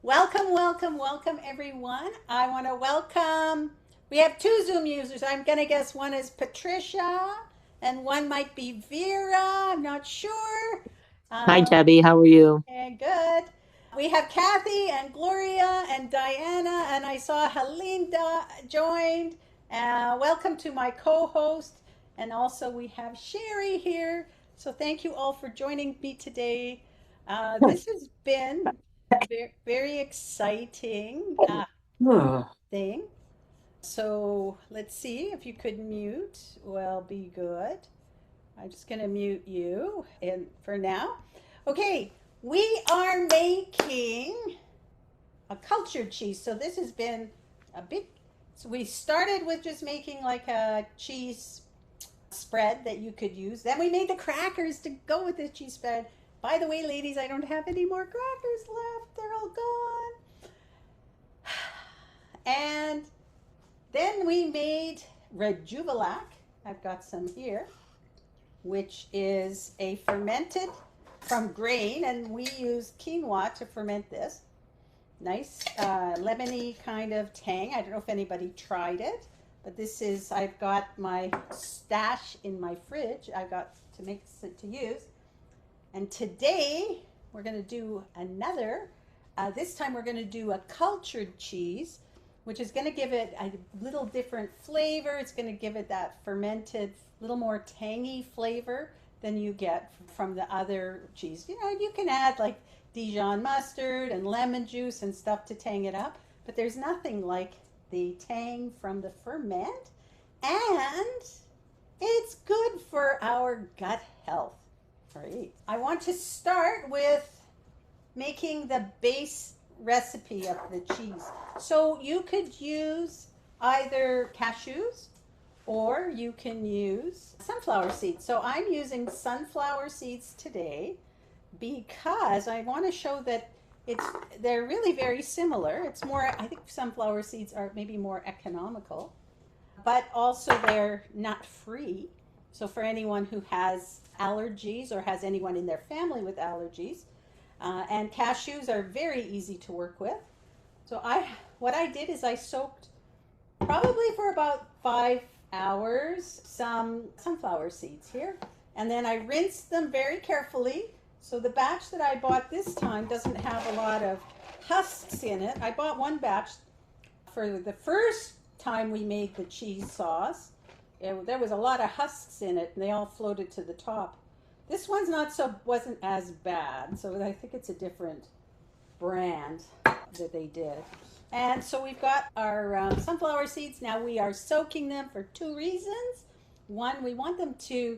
Welcome, welcome, welcome, everyone. I want to welcome. We have two Zoom users. I'm going to guess one is Patricia and one might be Vera. I'm not sure. Hi, Um, Debbie. How are you? and good. We have Kathy and Gloria and Diana, and I saw Helinda joined. Welcome to my co host. And also, we have Sherry here. So, thank you all for joining me today. This has been very exciting thing. So, let's see if you could mute. Well, be good. I'm just going to mute you and for now. Okay, we are making a cultured cheese. So this has been a big so we started with just making like a cheese spread that you could use. Then we made the crackers to go with the cheese spread. By the way, ladies, I don't have any more crackers left. They're all gone. And then we made rejuvelac. I've got some here, which is a fermented from grain, and we use quinoa to ferment this. Nice lemony kind of tang. I don't know if anybody tried it, but this is, I've got my stash in my fridge. I got to make it to use. And today we're going to do another. This time we're going to do a cultured cheese, which is going to give it a little different flavor. It's going to give it that fermented, little more tangy flavor than you get from the other cheese. You know, you can add like Dijon mustard and lemon juice and stuff to tang it up, but there's nothing like the tang from the ferment, and it's good for our gut health. Great. I want to start with making the base recipe of the cheese. So you could use either cashews or you can use sunflower seeds. So I'm using sunflower seeds today because I want to show that it's they're really very similar. It's more, I think sunflower seeds are maybe more economical, but also they're nut free. So for anyone who has allergies or has anyone in their family with allergies, and cashews are very easy to work with. So what I did is I soaked probably for about 5 hours some sunflower seeds here, and then I rinsed them very carefully. So the batch that I bought this time doesn't have a lot of husks in it. I bought one batch for the first time we made the cheese sauce. There was a lot of husks in it, and they all floated to the top. This one's not so wasn't as bad, so I think it's a different brand that they did. And so we've got our sunflower seeds. Now we are soaking them for two reasons. One, we want them to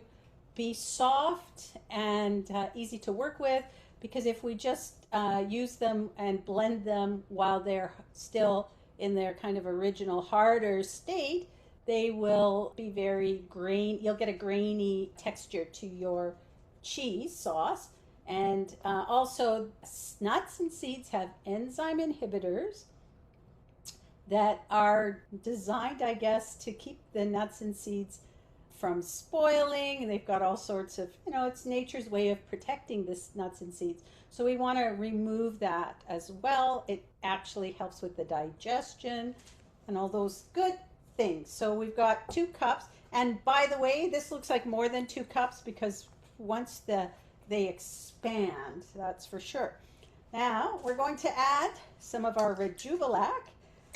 be soft and easy to work with, because if we just use them and blend them while they're still in their kind of original harder state, they will be very grain. You'll get a grainy texture to your cheese sauce. And also, nuts and seeds have enzyme inhibitors that are designed, I guess, to keep the nuts and seeds from spoiling. And they've got all sorts of, it's nature's way of protecting this nuts and seeds. So we want to remove that as well. It actually helps with the digestion and all those good things. So we've got 2 cups. And by the way, this looks like more than 2 cups because once they expand, that's for sure. Now we're going to add some of our rejuvelac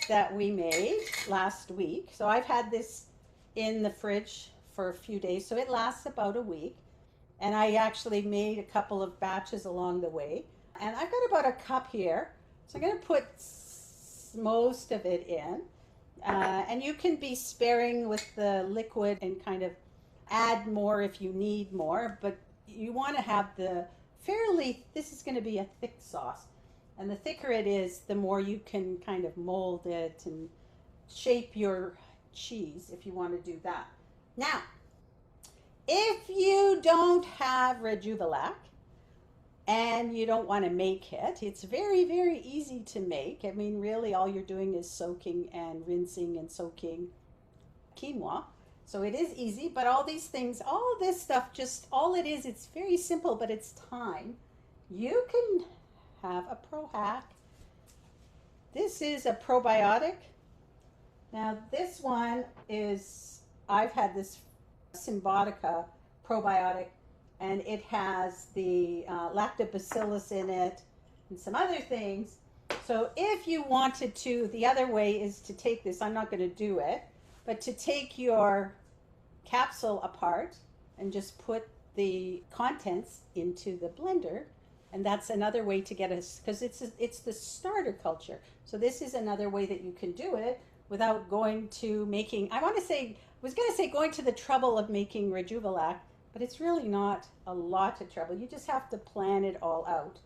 that we made last week. So I've had this in the fridge for a few days, so it lasts about a week. And I actually made a couple of batches along the way. And I've got about a cup here. So I'm going to put most of it in. And you can be sparing with the liquid and kind of add more if you need more. But you want to have this is going to be a thick sauce. And the thicker it is, the more you can kind of mold it and shape your cheese if you want to do that. Now, if you don't have rejuvelac and you don't want to make it, it's very, very easy to make. I mean, really, all you're doing is soaking and rinsing and soaking quinoa. So it is easy, but all these things, all of this stuff, just all it is, it's very simple, but it's time. You can have a pro hack This is a probiotic. Now this one is, I've had this Symbotica probiotic, and it has the lactobacillus in it and some other things. So if you wanted to, the other way is to take this, I'm not going to do it, but to take your capsule apart and just put the contents into the blender. And that's another way to get us, because it's the starter culture. So this is another way that you can do it without going to making, I was going to say going to the trouble of making rejuvelac, but it's really not a lot of trouble. You just have to plan it all out.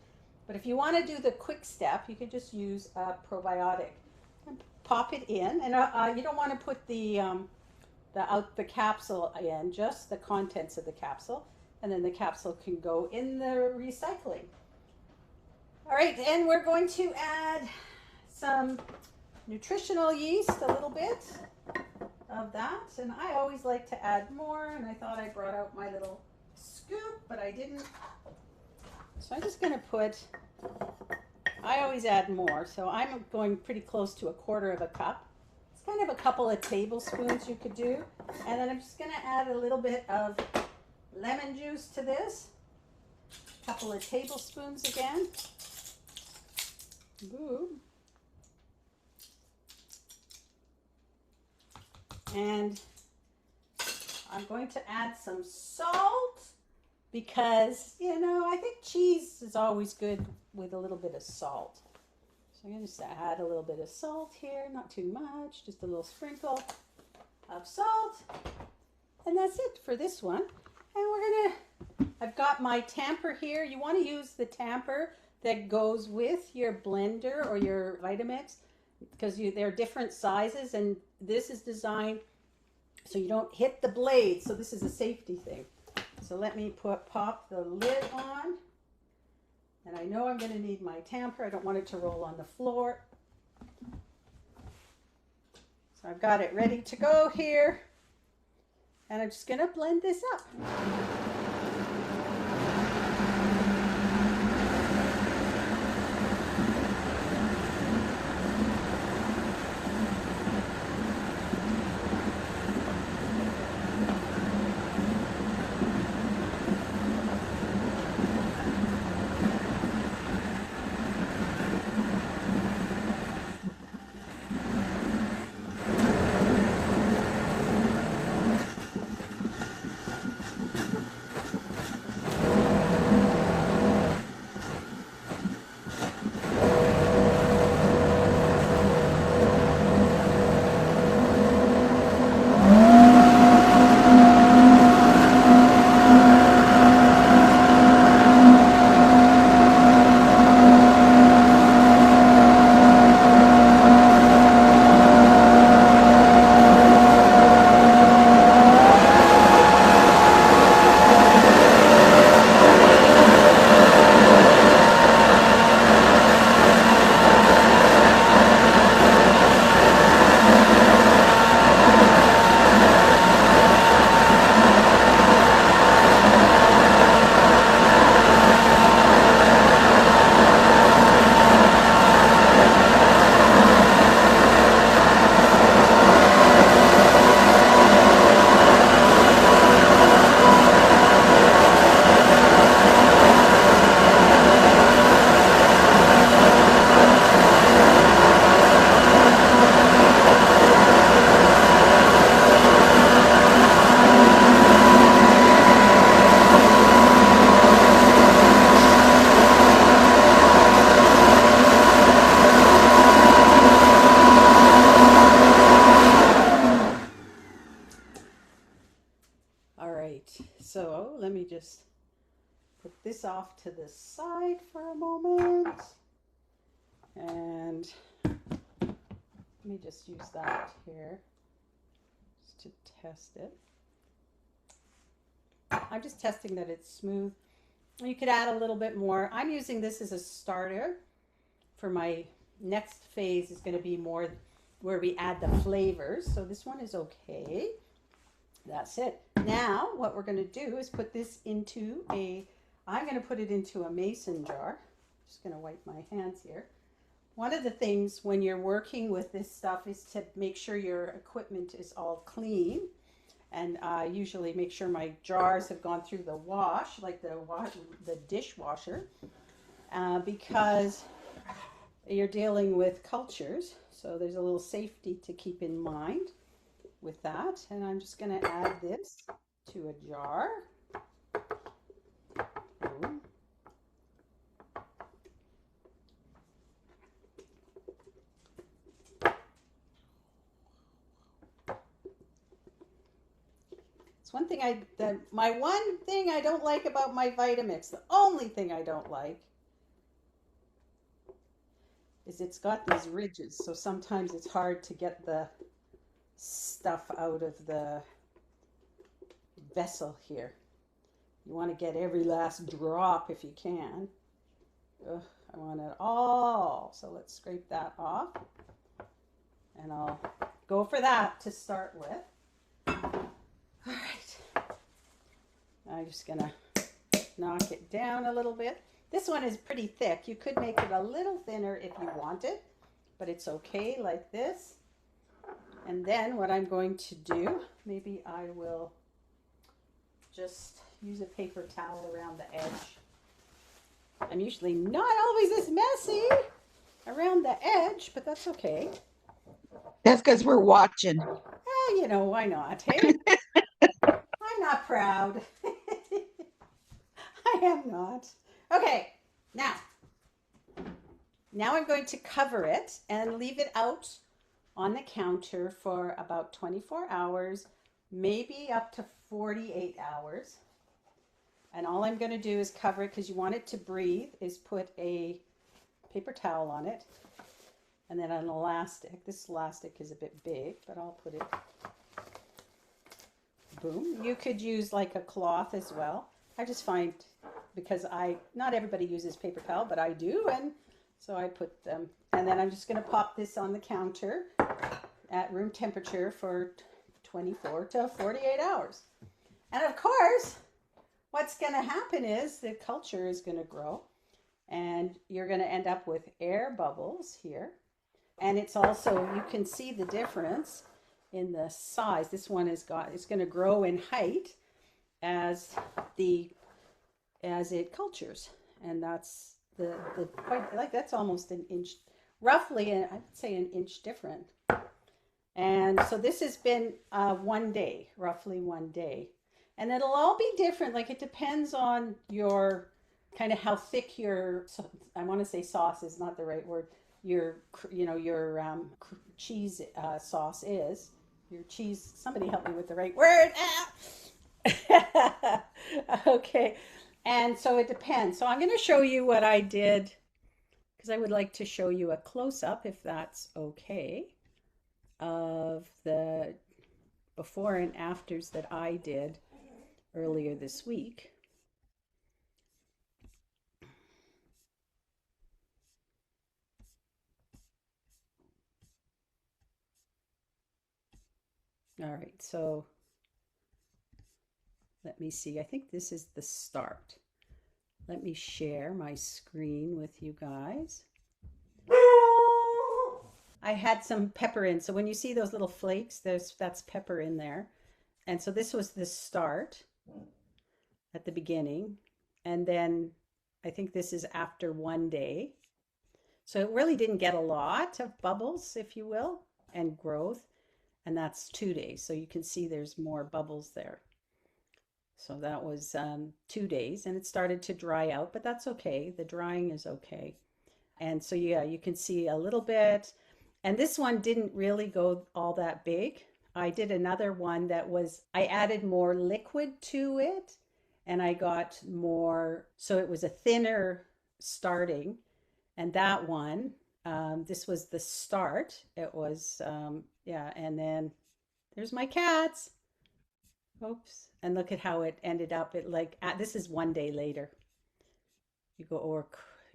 But if you want to do the quick step, you can just use a probiotic and pop it in. And you don't want to put the capsule in, just the contents of the capsule, and then the capsule can go in the recycling. All right, and we're going to add some nutritional yeast, a little bit of that, and I always like to add more, and I thought I brought out my little scoop, but I didn't. So I'm just going to put, I always add more, so I'm going pretty close to 1/4 cup. It's kind of a couple of tablespoons you could do, and then I'm just going to add a little bit of lemon juice to this, a couple of tablespoons again. Ooh. And I'm going to add some salt because, I think cheese is always good with a little bit of salt. So I'm going to just add a little bit of salt here, not too much, just a little sprinkle of salt. And that's it for this one. And I've got my tamper here. You want to use the tamper that goes with your blender or your Vitamix, because they're different sizes, and this is designed so you don't hit the blade. So this is a safety thing. So let me pop the lid on, and I know I'm going to need my tamper. I don't want it to roll on the floor. So I've got it ready to go here, and I'm just going to blend this up. So let me just put this off to the side for a moment. And let me just use that here just to test it. I'm just testing that it's smooth. You could add a little bit more. I'm using this as a starter. For my next phase is going to be more where we add the flavors. So this one is okay. That's it. Now what we're going to do is put this into I'm going to put it into a mason jar. Just going to wipe my hands here. one of the things when you're working with this stuff is to make sure your equipment is all clean. And usually make sure my jars have gone through the wash, like the dishwasher, because you're dealing with cultures. So there's a little safety to keep in mind with that. And I'm just going to add this to a jar. Boom. It's one thing my one thing I don't like about my Vitamix, the only thing I don't like is it's got these ridges. So sometimes it's hard to get the stuff out of the vessel here. You want to get every last drop if you can. Ugh, I want it all. So let's scrape that off. And I'll go for that to start with. All right. I'm just going to knock it down a little bit. This one is pretty thick. You could make it a little thinner if you wanted, but it's okay like this. And then what I'm going to do, maybe I will just use a paper towel around the edge. I'm usually not always this messy around the edge, but that's okay. That's because we're watching. You know, why not? Hey, I'm not proud. I am not. Okay, now I'm going to cover it and leave it out on the counter for about 24 hours, maybe up to 48 hours. And all I'm going to do is cover it because you want it to breathe, is put a paper towel on it and then an elastic. This elastic is a bit big, but I'll put it, boom. You could use like a cloth as well. I just find, because not everybody uses paper towel, but I do, and so I put them, and then I'm just going to pop this on the counter at room temperature for 24 to 48 hours. And of course, what's going to happen is the culture is going to grow, and you're going to end up with air bubbles here. And it's also, you can see the difference in the size. This one it's going to grow in height as it cultures, and that's the quite, like, that's almost an inch, roughly, and I would say an inch different. And so this has been 1 day, roughly 1 day, and it'll all be different. Like, it depends on your kind of how thick your, I want to say sauce is not the right word, your cheese sauce is. Your cheese, somebody help me with the right word. Okay. And so it depends. So I'm going to show you what I did, because I would like to show you a close-up, if that's okay, of the before and afters that I did earlier this week. All right, so let me see. I think this is the start. Let me share my screen with you guys. I had some pepper in. So when you see those little flakes, that's pepper in there. And so this was the start at the beginning. And then I think this is after 1 day. So it really didn't get a lot of bubbles, if you will, and growth. And that's 2 days. So you can see there's more bubbles there. So that was 2 days, and it started to dry out, but that's okay. The drying is okay. And so, yeah, you can see a little bit. And this one didn't really go all that big. I did another one that was, I added more liquid to it, and I got more, so it was a thinner starting. And that one, this was the start. It was, yeah, and then there's my cats. Oops. And look at how it ended up. It like, this is 1 day later. You go, or,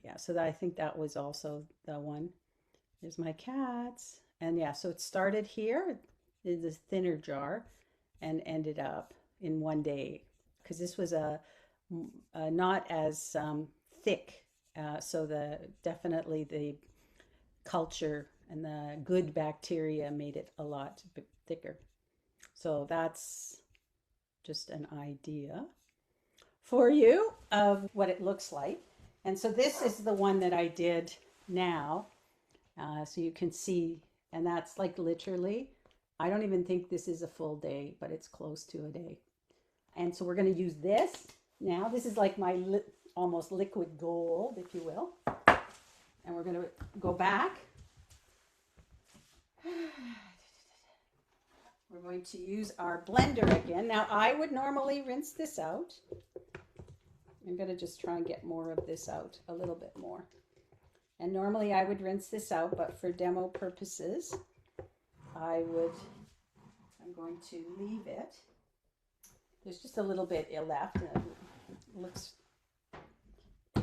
yeah, so that, I think that was also the one. There's my cats. And yeah, so it started here in this thinner jar and ended up in 1 day, because this was a not as thick. So definitely the culture and the good bacteria made it a lot thicker. So that's just an idea for you of what it looks like. And so this is the one that I did now. So you can see, and that's like literally, I don't even think this is a full day, but it's close to a day. And so we're going to use this now. This is like my almost liquid gold, if you will. And we're going to go back. We're going to use our blender again. Now, I would normally rinse this out. I'm going to just try and get more of this out, a little bit more. And normally I would rinse this out, but for demo purposes, I'm going to leave it. There's just a little bit left. And it's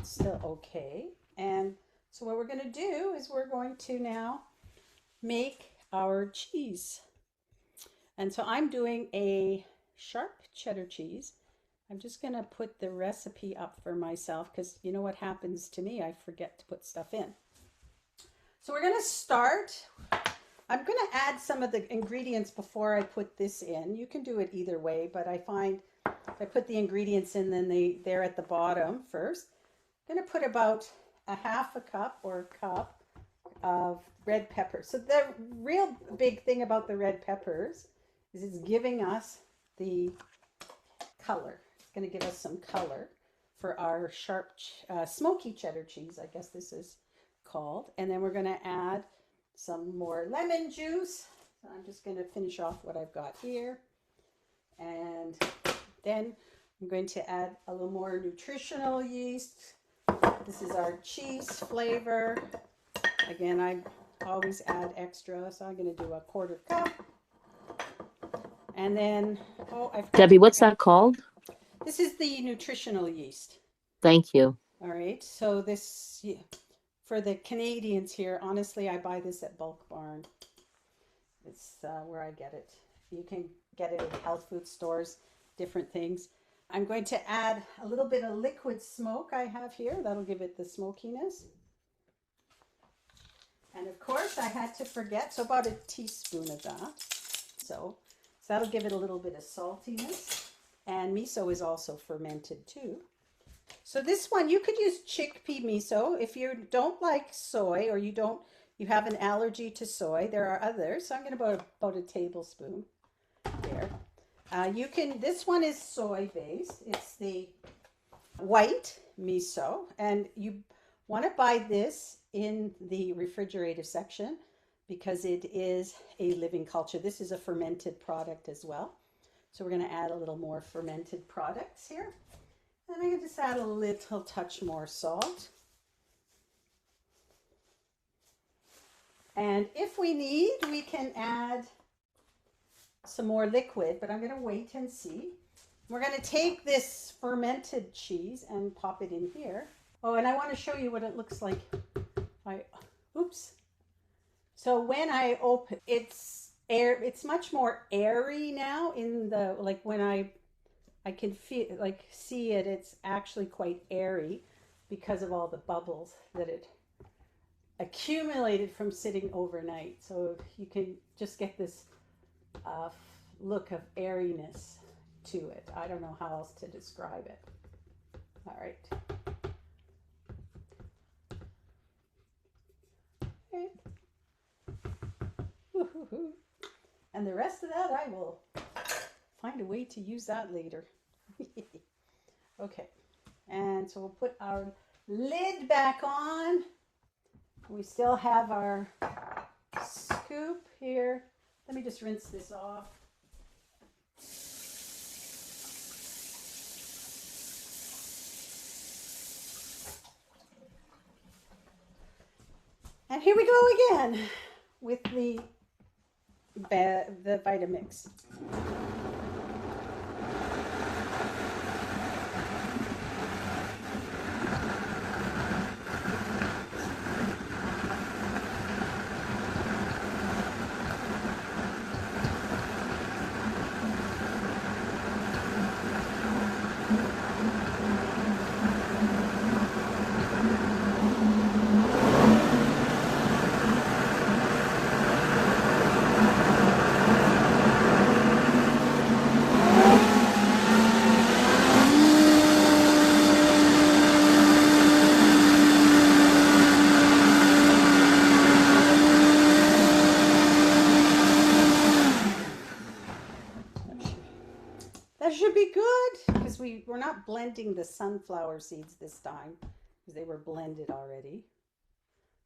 still okay. And so what we're going to do is we're going to now make our cheese. And so I'm doing a sharp cheddar cheese. I'm just going to put the recipe up for myself because you know what happens to me? I forget to put stuff in. So we're going to start. I'm going to add some of the ingredients before I put this in. You can do it either way, but I find if I put the ingredients in, then they're at the bottom first. I'm going to put about a half a cup or a cup of red peppers. So the real big thing about the red peppers is it's giving us the color. It's going to give us some color for our sharp smoky cheddar cheese, I guess this is called. And then we're going to add some more lemon juice. So I'm just going to finish off what I've got here. And then I'm going to add a little more nutritional yeast. This is our cheese flavor. Again, I always add extra, so I'm going to do a quarter cup. And then, Debbie, what's that called? This is the nutritional yeast. Thank you. All right, so this, for the Canadians here, honestly, I buy this at Bulk Barn. It's where I get it. You can get it at health food stores, different things. I'm going to add a little bit of liquid smoke I have here. That'll give it the smokiness. And of course, I had to forget, so about a teaspoon of that. So that'll give it a little bit of saltiness. And miso is also fermented too. So this one, you could use chickpea miso. If you don't like soy or you have an allergy to soy, there are others. So I'm going to put about a tablespoon there. This one is soy based. It's the white miso. And you want to buy this in the refrigerator section because it is a living culture. This is a fermented product as well. So we're going to add a little more fermented products here. And I'm going to just add a little touch more salt. And if we need, we can add some more liquid, but I'm going to wait and see. We're going to take this fermented cheese and pop it in here. Oh, and I want to show you what it looks like. Oops. So when I open, it's much more airy now in the, like when I can feel, like see it, it's actually quite airy because of all the bubbles that it accumulated from sitting overnight. So you can just get this look of airiness to it. I don't know how else to describe it. All right. And the rest of that, I will find a way to use that later. Okay, and so we'll put our lid back on. We still have our scoop here. Let me just rinse this off. And here we go again with the Vitamix. we're not blending the sunflower seeds this time because they were blended already.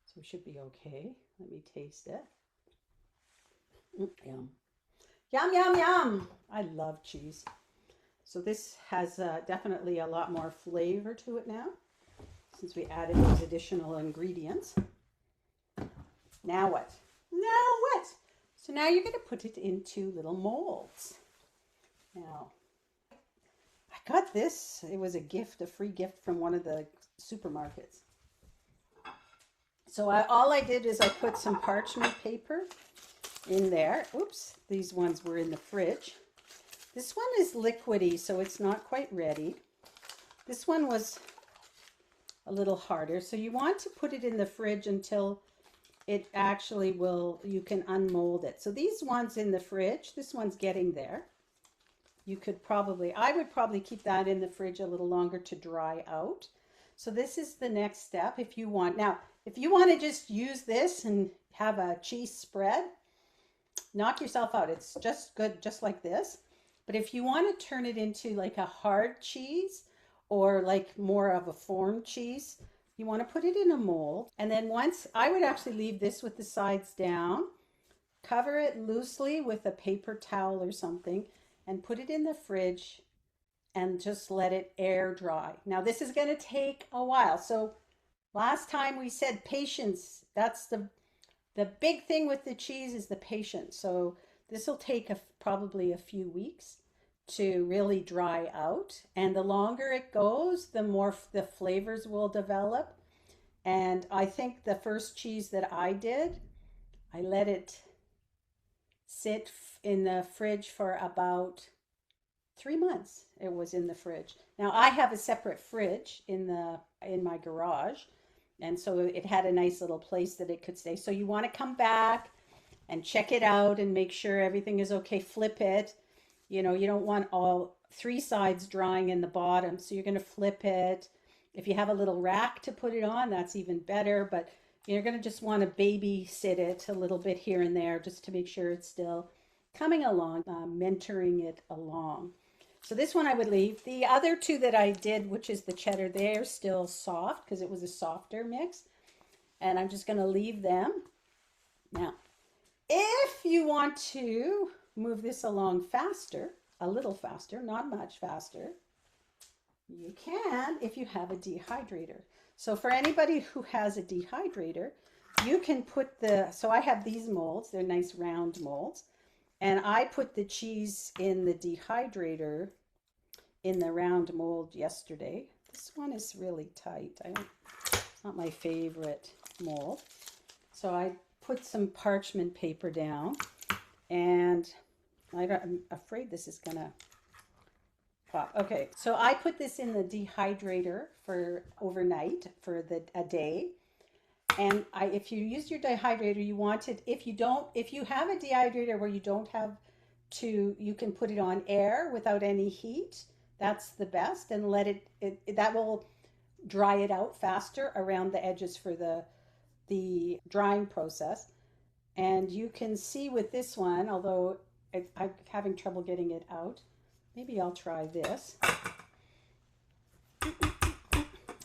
So we should be okay. Let me taste it. Yum. Yum, yum, yum. I love cheese. So this has definitely a lot more flavor to it now since we added those additional ingredients. Now what? Now what? So now you're going to put it into little molds. Now, I got this. It was a gift, a free gift from one of the supermarkets. So all I did is I put some parchment paper in there. Oops, these ones were in the fridge. This one is liquidy, so it's not quite ready. This one was a little harder. So you want to put it in the fridge until it actually will, you can unmold it. So these ones in the fridge, this one's getting there. You could probably, I would probably keep that in the fridge a little longer to dry out. So this is the next step if you want. Now, if you want to just use this and have a cheese spread, knock yourself out. It's just good, just like this. But if you want to turn it into like a hard cheese or like more of a formed cheese, you want to put it in a mold. And then once, I would actually leave this with the sides down, cover it loosely with a paper towel or something, and put it in the fridge and just let it air dry. Now this is going to take a while. So last time we said patience. That's the big thing with the cheese is the patience. So this will take probably a few weeks to really dry out. And the longer it goes, the more the flavors will develop. And I think the first cheese that I did, I let it sit in the fridge for about 3 months. It was in the fridge. Now I have a separate fridge in my garage, and so it had a nice little place that it could stay. So you want to come back and check it out and make sure everything is okay. Flip it. You know, you don't want all 3 sides drying in the bottom, so you're going to flip it. If you have a little rack to put it on, that's even better, but you're going to just want to babysit it a little bit here and there just to make sure it's still coming along, mentoring it along. So this one I would leave. The other 2 that I did, which is the cheddar, they're still soft because it was a softer mix. And I'm just going to leave them. Now, if you want to move this along faster, a little faster, not much faster, you can if you have a dehydrator. So for anybody who has a dehydrator, you can put so I have these molds, they're nice round molds. And I put the cheese in the dehydrator in the round mold yesterday. This one is really tight. It's not my favorite mold. So I put some parchment paper down, and I'm afraid this is gonna pop. Okay, so I put this in the dehydrator for overnight for a day. And if you use your dehydrator, you want it, if you have a dehydrator where you don't have to, you can put it on air without any heat. That's the best, and let that will dry it out faster around the edges for the drying process. And you can see with this one, although I'm having trouble getting it out, maybe I'll try this.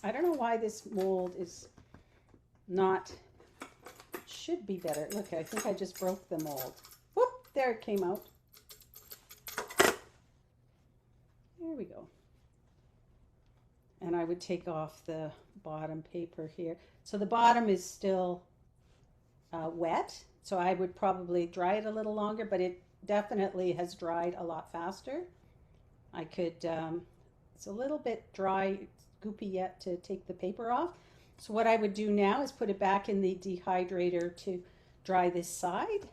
I don't know why this mold is not, should be better. Look, I think I just broke the mold. Whoop, there it came out. There we go. And I would take off the bottom paper here. So the bottom is still wet, so I would probably dry it a little longer, but it definitely has dried a lot faster. I could, it's a little bit dry, goopy yet to take the paper off. So what I would do now is put it back in the dehydrator to dry this side.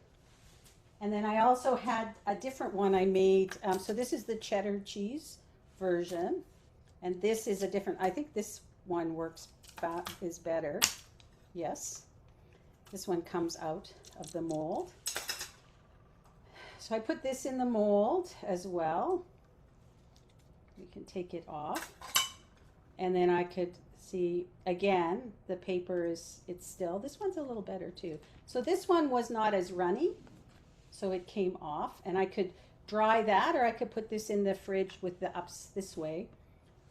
And then I also had a different one I made. So this is the cheddar cheese version. And this is a different, I think this one is better. Yes. This one comes out of the mold. So I put this in the mold as well. We can take it off. And then I could see, again, the paper it's still, this one's a little better too. So this one was not as runny, so it came off, and I could dry that, or I could put this in the fridge with the ups this way,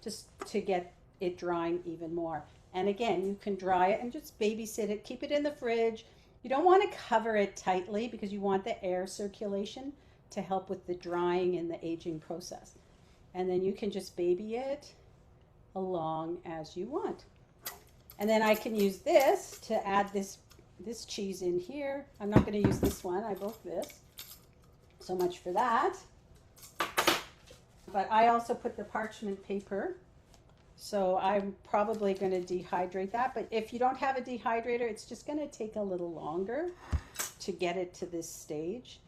just to get it drying even more. And again, you can dry it and just babysit it, keep it in the fridge. You don't want to cover it tightly because you want the air circulation to help with the drying and the aging process. And then you can just baby it along as you want. And then I can use this to add this cheese in here. I'm not going to use this one. I broke this. So much for that. But I also put the parchment paper. So I'm probably going to dehydrate that. But if you don't have a dehydrator, it's just going to take a little longer to get it to this stage.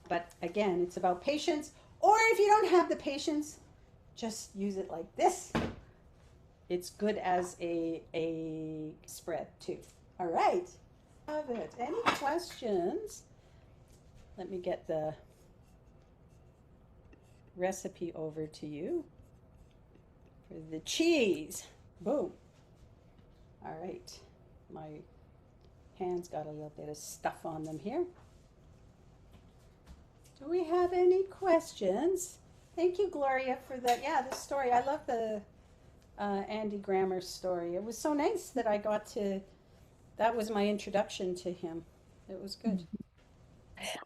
But again, it's about patience. Or if you don't have the patience, just use it like this. It's good as a spread too. All right. Love it. Any questions? Let me get the recipe over to you for the cheese. Boom. All right. My hands got a little bit of stuff on them here. Do we have any questions? Thank you, Gloria, for the story. I love the Andy Grammer story. It was so nice that I got to, that was my introduction to him. It was good.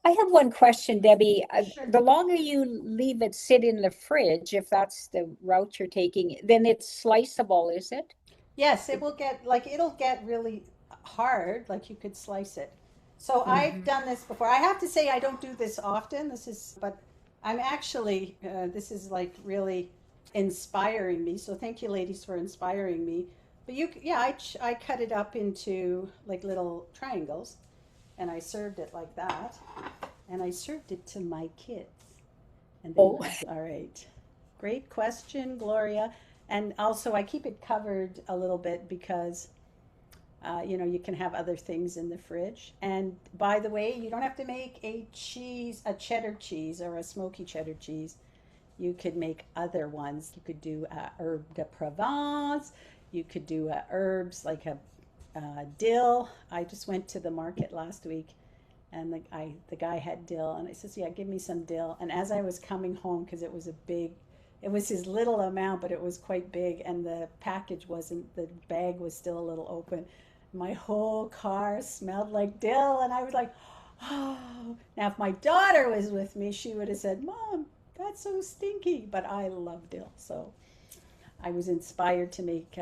I have one question, Debbie. Sure. The longer you leave it sit in the fridge, if that's the route you're taking, then it's sliceable, is it? Yes, it will get, like, it'll get really hard, like you could slice it. So I've done this before. I have to say I don't do this often. But I'm actually, this is like really inspiring me. So thank you, ladies, for inspiring me. But I cut it up into like little triangles, and I served it like that, and I served it to my kids. And then, all right, great question, Gloria. And also, I keep it covered a little bit because, you can have other things in the fridge. And by the way, you don't have to make a cheddar cheese or a smoky cheddar cheese. You could make other ones. You could do herb de Provence. You could do herbs like a dill. I just went to the market last week, and the guy had dill, and I said, "Yeah, give me some dill." And as I was coming home, because it was his little amount, but it was quite big, and the the bag was still a little open. My whole car smelled like dill, and I was like, oh. Now, if my daughter was with me, she would have said, "Mom, that's so stinky," but I love dill, so I was inspired to make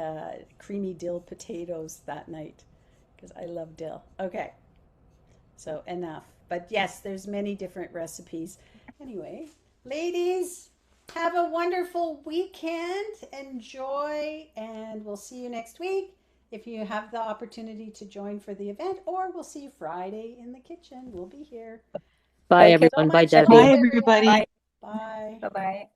creamy dill potatoes that night because I love dill. Okay, so enough. But yes, there's many different recipes. Anyway, ladies, have a wonderful weekend. Enjoy, and we'll see you next week if you have the opportunity to join for the event, or we'll see you Friday in the kitchen. We'll be here. Bye, Okay, everyone. so Bye, much, Debbie. Bye, Debbie. everybody. Bye. Bye. Bye-bye.